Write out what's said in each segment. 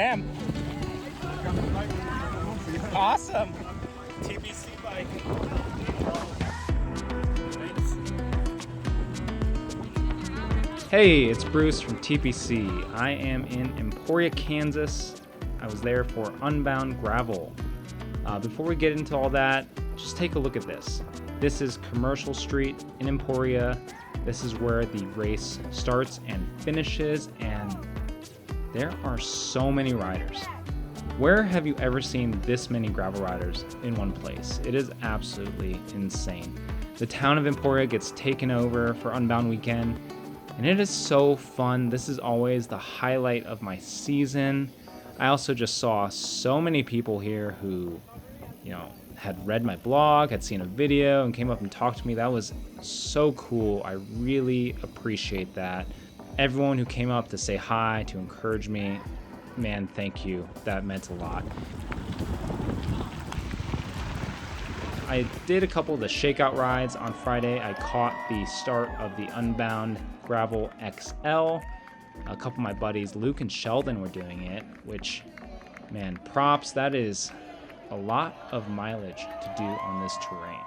am. Awesome. TPC bike. Hey, it's Bruce from TPC. I am in Emporia, Kansas. I was there for Unbound Gravel. Before we get into all that, just take a look at this. This is Commercial Street in Emporia. This is where the race starts and finishes, and there are so many riders. Where have you ever seen this many gravel riders in one place? It is absolutely insane. The town of Emporia gets taken over for Unbound weekend, and it is so fun. This is always the highlight of my season. I also just saw so many people here who, had read my blog, had seen a video, and came up and talked to me. That was so cool. I really appreciate that. Everyone who came up to say hi, to encourage me, man, thank you. That meant a lot. I did a couple of the shakeout rides on Friday. I caught the start of the Unbound Gravel XL. A couple of my buddies, Luke and Sheldon, were doing it, which, man, props. That is a lot of mileage to do on this terrain.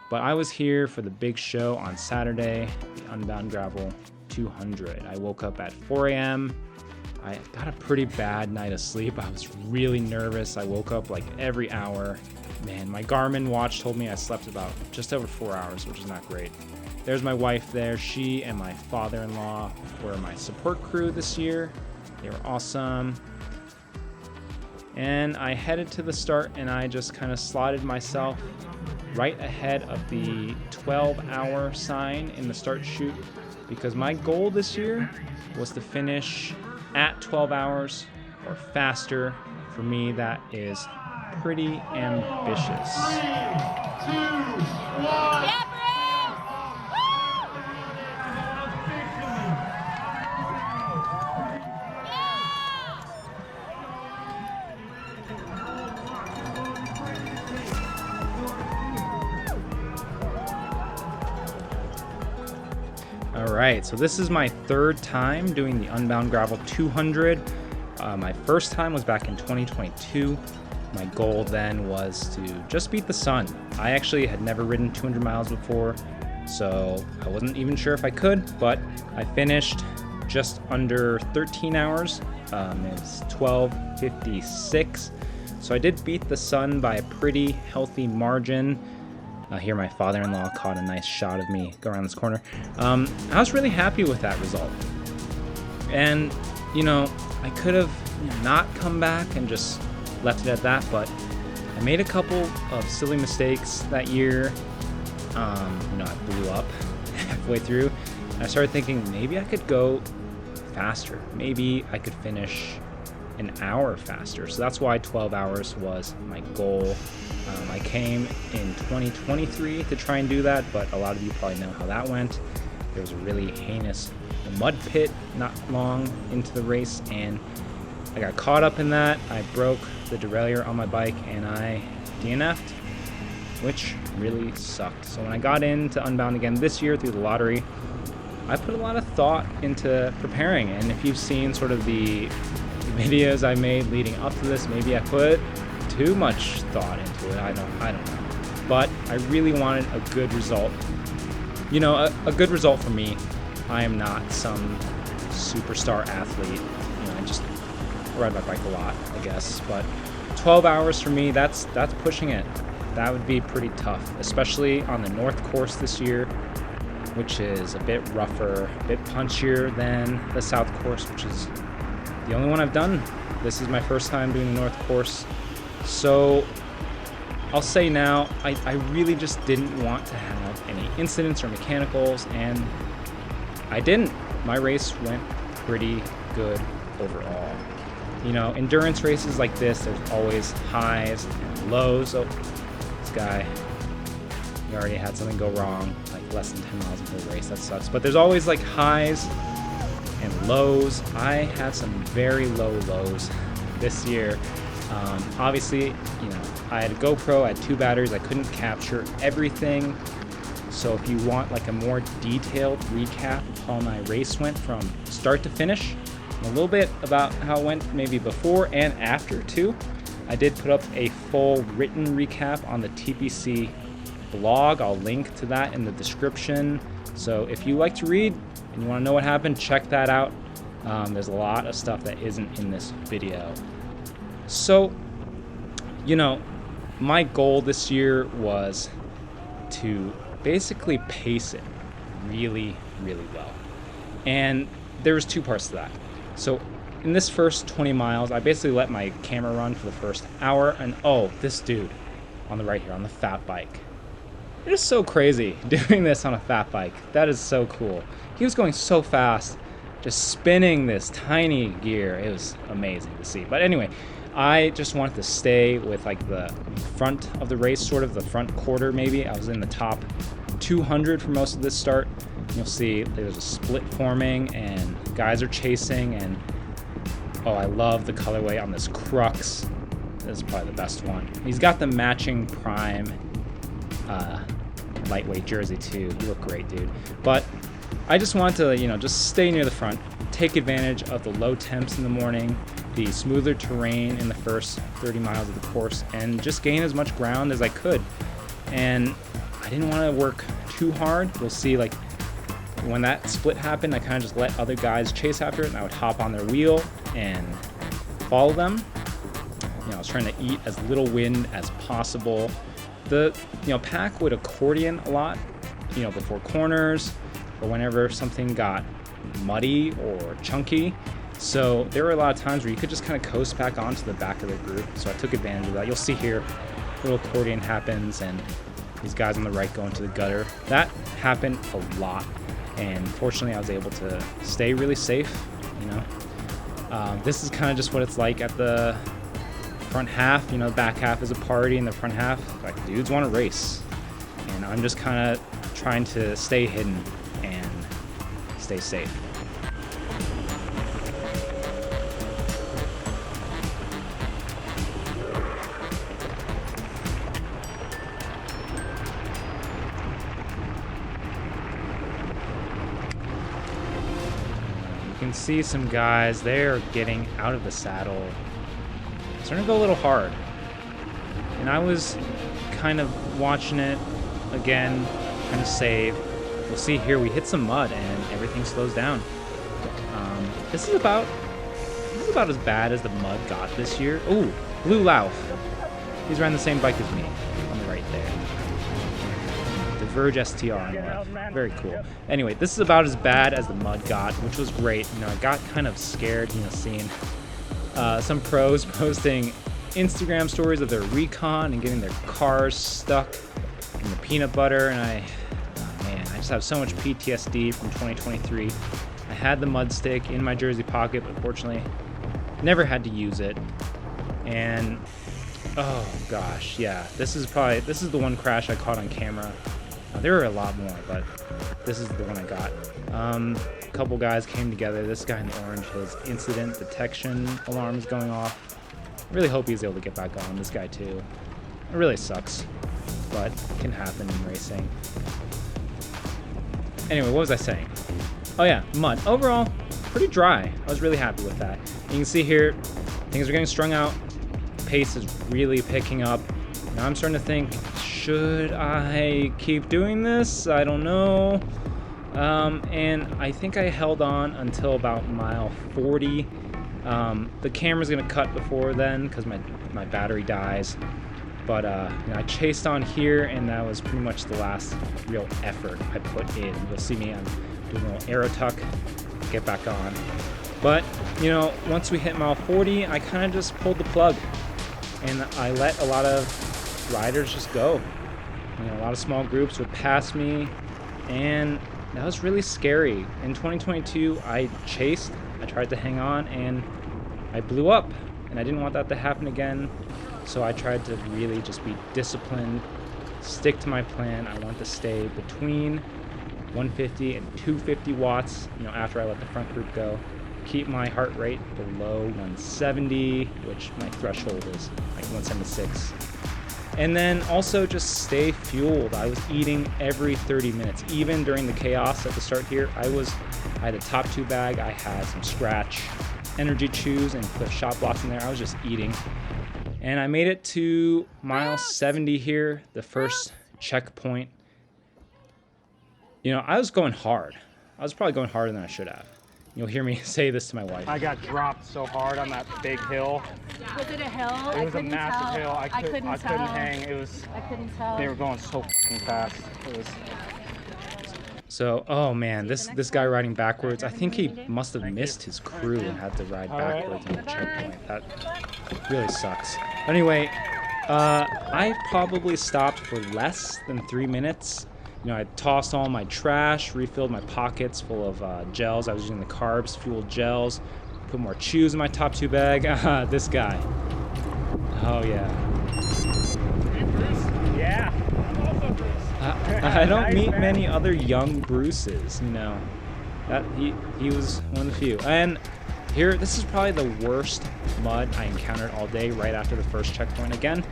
But I was here for the big show on Saturday, the Unbound Gravel 200. I woke up at 4 a.m. I got a pretty bad night of sleep. I was really nervous. I woke up like every hour. Man, my Garmin watch told me I slept about just over 4 hours, which is not great. There's my wife there. She and my father-in-law were my support crew this year. They were awesome. And I headed to the start, and I just kind of slotted myself right ahead of the 12-hour sign in the start chute, because my goal this year was to finish at 12 hours or faster. For me, that is pretty ambitious. 3, 2, 1. Yeah, Bruce! All right, so this is my third time doing the Unbound Gravel 200. My first time was back in 2022. My goal then was to just beat the sun. I actually had never ridden 200 miles before, so I wasn't even sure if I could, but I finished just under 13 hours. It was 12:56. So I did beat the sun by a pretty healthy margin. Here my father-in-law caught a nice shot of me go around this corner. I was really happy with that result. And, I could have not come back and just left it at that, but I made a couple of silly mistakes that year. I blew up halfway through. I started thinking maybe I could go faster. Maybe I could finish an hour faster. So that's why 12 hours was my goal. I came in 2023 to try and do that, but a lot of you probably know how that went. There was a really heinous mud pit not long into the race, and I got caught up in that. I broke the derailleur on my bike, and I DNF'd, which really sucked. So when I got into Unbound again this year through the lottery, I put a lot of thought into preparing. And if you've seen sort of the videos I made leading up to this, maybe I put too much thought into it. I don't know. But I really wanted a good result. A good result for me. I am not some superstar athlete. I just ride my bike a lot, I guess. But 12 hours for me, that's pushing it. That would be pretty tough, especially on the North course this year, which is a bit rougher, a bit punchier than the South course, which is the only one I've done. This is my first time doing the North course. So I'll say now, I really just didn't want to have any incidents or mechanicals, and I didn't. My race went pretty good overall. Endurance races like this, there's always highs and lows. Oh, this guy, he already had something go wrong, like less than 10 miles into the race. That sucks. But there's always like highs and lows. I had some very low lows this year. Obviously, I had a GoPro, I had 2 batteries, I couldn't capture everything. So if you want like a more detailed recap of how my race went from start to finish, a little bit about how it went maybe before and after too. I did put up a full written recap on the TPC blog. I'll link to that in the description. So if you like to read and you want to know what happened, check that out. There's a lot of stuff that isn't in this video. So, you know, my goal this year was to basically pace it really, really well. And there was two parts to that. So in this first 20 miles, I basically let my camera run for the first hour, and oh, this dude on the right here on the fat bike. It is so crazy doing this on a fat bike. That is so cool. He was going so fast, just spinning this tiny gear. It was amazing to see. But anyway, I just wanted to stay with like the front of the race, sort of the front quarter maybe. I was in the top 200 for most of this start. You'll see there's a split forming and guys are chasing, and oh, I love the colorway on this Crux. This is probably the best one. He's got the matching Prime lightweight jersey too. You look great, dude. But I just want to, just stay near the front, take advantage of the low temps in the morning, the smoother terrain in the first 30 miles of the course, and just gain as much ground as I could. And I didn't want to work too hard. You'll see, like, when that split happened, I kind of just let other guys chase after it, and I would hop on their wheel and follow them. I was trying to eat as little wind as possible. The pack would accordion a lot, before corners or whenever something got muddy or chunky. So there were a lot of times where you could just kind of coast back onto the back of the group. So I took advantage of that. You'll see here, little accordion happens, and these guys on the right go into the gutter. That happened a lot, and fortunately I was able to stay really safe. This is kind of just what it's like at the front half. The back half is a party, and the front half, like, dudes want to race, and I'm just kind of trying to stay hidden and stay safe. You can see some guys, they're getting out of the saddle. Starting to go a little hard. And I was kind of watching it again, trying to save. We'll see here, we hit some mud and everything slows down. This is about as bad as the mud got this year. Ooh, Blue Lauf. He's riding the same bike as me on the right there. The Verge STR on the left. Very cool. Anyway, this is about as bad as the mud got, which was great. I got kind of scared, seeing some pros posting Instagram stories of their recon and getting their cars stuck in the peanut butter, and I just have so much PTSD from 2023. I had the mud stick in my jersey pocket, but fortunately never had to use it. And oh gosh, yeah, this is the one crash I caught on camera. There were a lot more, but this is the one I got. A couple guys came together. This guy in the orange, his incident detection alarm is going off. I really hope he's able to get back on. This guy too. It really sucks, but it can happen in racing. Anyway, what was I saying? Oh yeah, mud. Overall, pretty dry. I was really happy with that. You can see here, things are getting strung out. Pace is really picking up. Now I'm starting to think, should I keep doing this? I don't know. And I think I held on until about mile 40. The camera's gonna cut before then because my battery dies. But I chased on here, and that was pretty much the last real effort I put in. You'll see me, I'm doing a little aero tuck, get back on. But once we hit mile 40, I kind of just pulled the plug, and I let a lot of riders just go. A lot of small groups would pass me, and that was really scary. In 2022, I chased, I tried to hang on, and I blew up, and I didn't want that to happen again. So I tried to really just be disciplined, stick to my plan. I want to stay between 150 and 250 watts, after I let the front group go. Keep my heart rate below 170, which my threshold is like 176. And then also just stay fueled. I was eating every 30 minutes, even during the chaos at the start here. I had a top 2 bag, I had some scratch, energy chews and put shot blocks in there. I was just eating. And I made it to mile 70 here, the first checkpoint. You know, I was going hard. I was probably going harder than I should have. You'll hear me say this to my wife. I got dropped so hard on that big hill. Was it a hill? It was a massive hill. I couldn't hang. I couldn't tell. They were going so fucking fast. So, oh man, this guy riding backwards, I think he must have missed his crew and had to ride backwards on the checkpoint. That really sucks. Anyway, I probably stopped for less than 3 minutes. You know, I tossed all my trash, refilled my pockets full of gels. I was using the carbs fueled gels, put more chews in my top 2 bag. This guy. Oh yeah. Yeah. I don't meet many other young Bruces, you know. That he was one of the few. And here, this is probably the worst mud I encountered all day right after the first checkpoint. Again,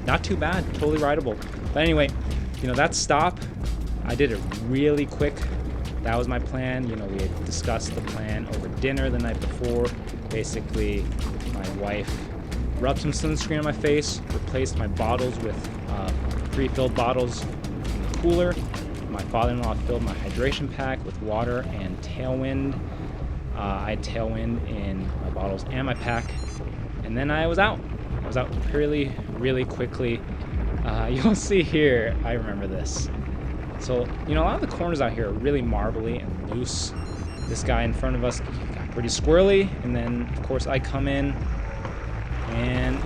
not too bad, totally rideable. But anyway, you know, that stop, I did it really quick. That was my plan. You know, we had discussed the plan over dinner the night before. Basically, my wife rubbed some sunscreen on my face, replaced my bottles with pre-filled bottles cooler. My father-in-law filled my hydration pack with water and Tailwind. I had Tailwind in my bottles and my pack, and then I was out. I was out really quickly. You'll see here, I remember this. So, you know, a lot of the corners out here are really marbly and loose. This guy in front of us got pretty squirrely, and then, of course, I come in, and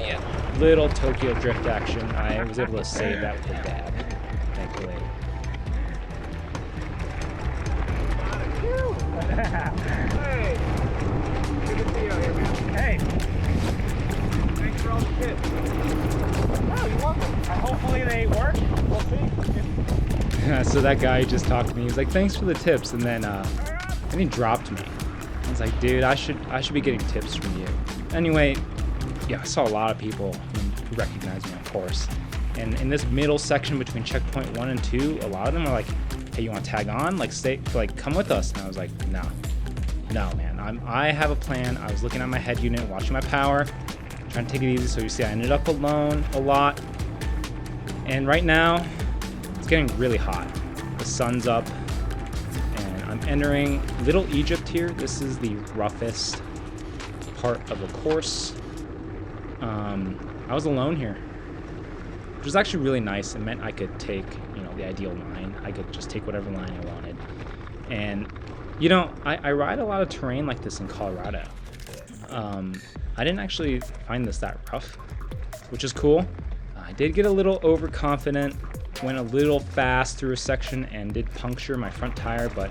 yeah, little Tokyo drift action. I was able to save that with a dab, thankfully. Hey, good to see you out here, man. Hey, thanks for all the tips. Oh, you're welcome. Hopefully they work. We'll see. So that guy just talked to me. He was like, "Thanks for the tips," and then he dropped me. I was like, "Dude, I should be getting tips from you." Anyway, yeah, I saw a lot of people who recognized me, of course. And in this middle section between checkpoint 1 and 2, a lot of them were like, "Hey, you want to tag on? Like, stay, like, come with us." And I was like, no, man. I have a plan. I was looking at my head unit, watching my power, trying to take it easy. So you see, I ended up alone a lot. And right now, it's getting really hot. The sun's up, and I'm entering Little Egypt here. This is the roughest part of the course. I was alone here, which was actually really nice. It meant I could take, you know, the ideal line. I could just take whatever line I wanted. And, you know, I ride a lot of terrain like this in Colorado. I didn't actually find this that rough, which is cool. I did get a little overconfident, went a little fast through a section and did puncture my front tire, but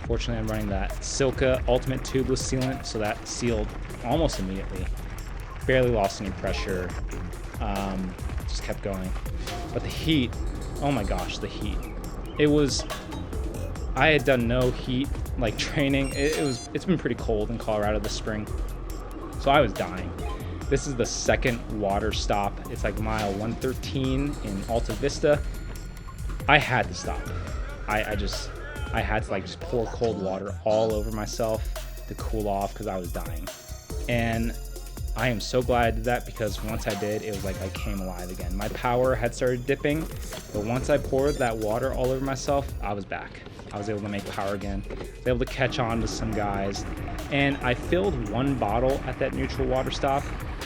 fortunately I'm running that Silka Ultimate Tubeless Sealant, so that sealed almost immediately. Barely lost any pressure, just kept going. But the heat, oh my gosh, the heat. I had done no heat like training. It's been pretty cold in Colorado this spring, so I was dying. This is the second water stop. It's like mile 113 in Alta Vista. I had to stop. I had to like just pour cold water all over myself to cool off because I was dying. And I am so glad I did that, because once I did, it was like I came alive again. My power had started dipping, but once I poured that water all over myself, I was back. I was able to make power again. I was able to catch on to some guys. And I filled one bottle at that neutral water stop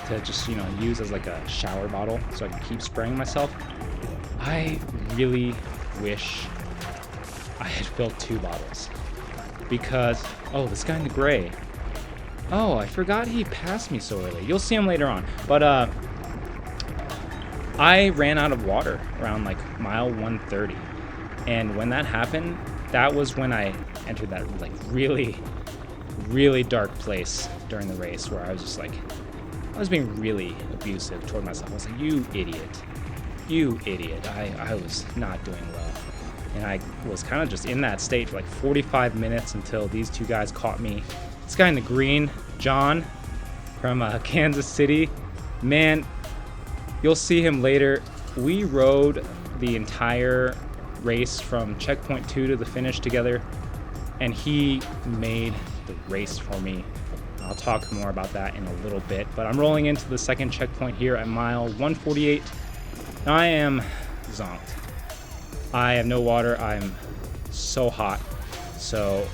to just, you know, use as like a shower bottle so I could keep spraying myself. I really wish I had filled 2 bottles, because, oh, this guy in the gray. Oh, I forgot he passed me so early. You'll see him later on. But I ran out of water around like mile 130. And when that happened, that was when I entered that like really dark place during the race where I was just like, I was being really abusive toward myself. I was like, you idiot. I was not doing well. And I was kind of just in that state for like 45 minutes until these 2 guys caught me. This guy in the green, John, from Kansas City, man, you'll see him later. We rode the entire race from checkpoint 2 to the finish together, and he made the race for me a I'll talk more about that in a little bit, but I'm rolling into the second checkpoint here at mile 148. I am zonked. I have no water. I'm so hot. So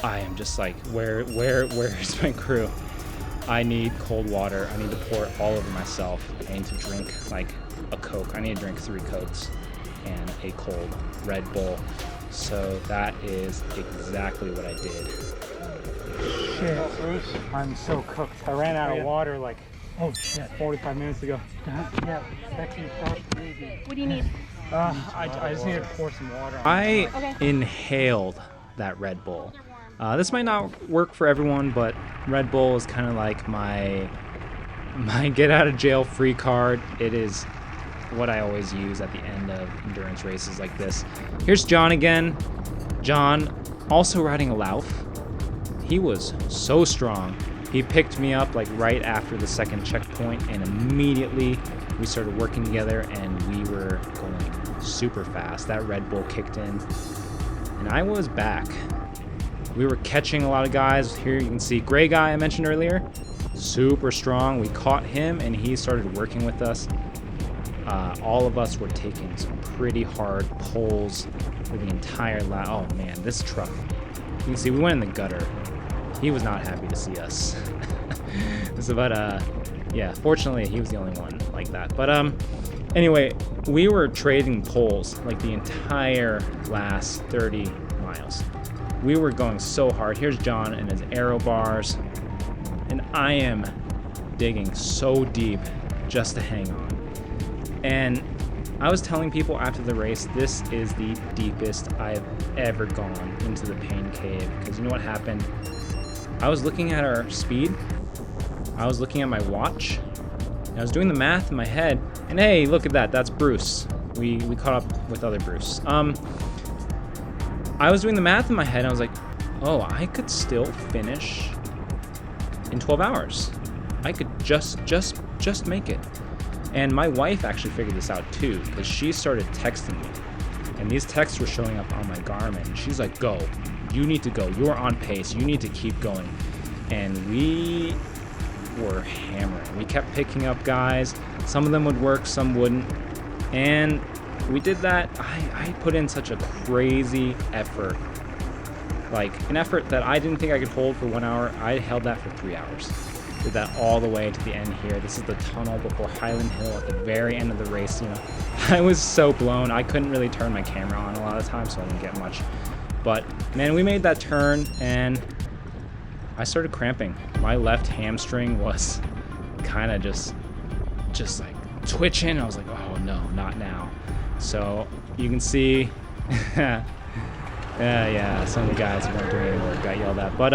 I am just like, where is my crew? I need cold water. I need to pour it all over myself. I need to drink like a Coke. I need to drink 3 Cokes and a cold Red Bull. So that is exactly what I did. Shit, Bruce. I'm so cooked. I ran out of water like 45 minutes ago. Yeah, Becky, What do you need? I just need to pour some water on I inhaled that Red Bull. This might not work for everyone, but Red Bull is kind of like my get out of jail free card. It is what I always use at the end of endurance races like this. Here's John again. John, also riding a Lauf. He was so strong. He picked me up like right after the second checkpoint, and immediately we started working together, and we were going super fast. That Red Bull kicked in, and I was back. We were catching a lot of guys. Here you can see Gray Guy I mentioned earlier. Super strong. We caught him, and he started working with us. All of us were taking some pretty hard pulls for the entire lap. Oh man, this truck. You can see we went in the gutter. He was not happy to see us. But yeah, fortunately he was the only one like that. But anyway, we were trading poles like the entire last 30 miles. We were going so hard. Here's John and his aero bars, and I am digging so deep just to hang on. And I was telling people after the race, this is the deepest I've ever gone into the pain cave, because you know what happened? I was looking at our speed, I was looking at my watch, and I was doing the math in my head, and hey, look at that, that's Bruce. We caught up with other Bruce. I was doing the math in my head, and I was like, oh, I could still finish in 12 hours. I could just make it. And my wife actually figured this out too, because she started texting me, and these texts were showing up on my Garmin. She's like, go, you need to go, you're on pace, you need to keep going. And we were hammering. We kept picking up guys. Some of them would work, some wouldn't. And we did that. I put in such a crazy effort, like an effort that I didn't think I could hold for 1 hour. I held that for 3 hours. Did that all the way to the end here. This is the tunnel before Highland Hill at the very end of the race. You know, I was so blown. I couldn't really turn my camera on a lot of times, so I didn't get much. But man, we made that turn, and I started cramping. My left hamstring was kind of just like twitching. I was like, oh no, not now. So you can see, yeah, some of the guys who weren't doing any work got yelled at. But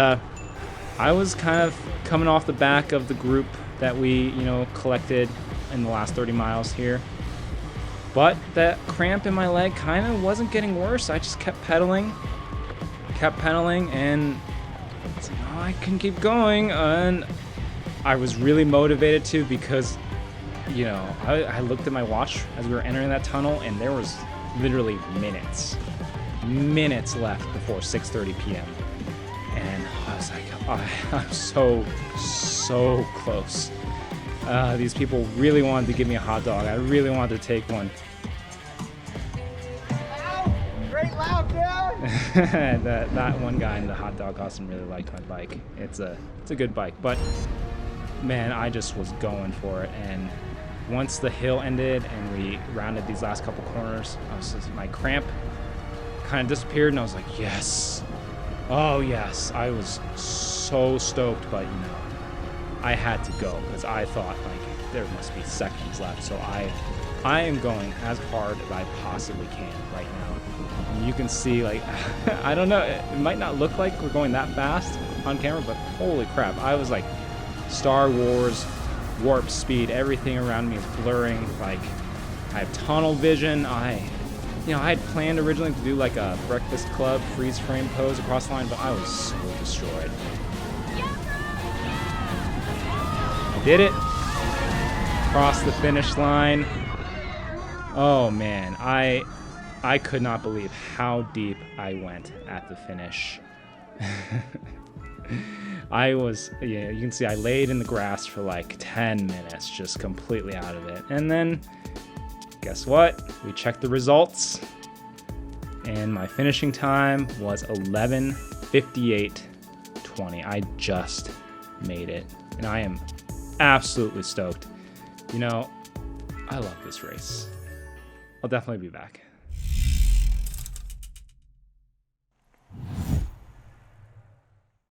I was kind of coming off the back of the group that we, collected in the last 30 miles here. But that cramp in my leg kind of wasn't getting worse. I just kept pedaling, and it's like, oh, I can keep going. And I was really motivated to, because, I looked at my watch as we were entering that tunnel, and there was literally minutes left before 6:30 p.m. And I was like, oh, I'm so close. These people really wanted to give me a hot dog. I really wanted to take one. Wow, great lap, dude! that one guy in the hot dog costume really liked my bike. It's a good bike, but man, I just was going for it. And once the hill ended and we rounded these last couple corners, my cramp kind of disappeared, and I was like, yes. Oh yes, I was so stoked, but I had to go because I thought like there must be seconds left. So I am going as hard as I possibly can right now. And you can see, like, I don't know, it might not look like we're going that fast on camera, but holy crap, I was like Star Wars warp speed. Everything around me is blurring. Like, I have tunnel vision. I had planned originally to do like a Breakfast Club freeze frame pose across the line, but I was so destroyed. I did it. Crossed the finish line. Oh man, I could not believe how deep I went at the finish. I was, yeah, you can see I laid in the grass for like 10 minutes, just completely out of it. And then, guess what? We checked the results, and my finishing time was 11:58:20. I just made it, and I am absolutely stoked. You know, I love this race. I'll definitely be back.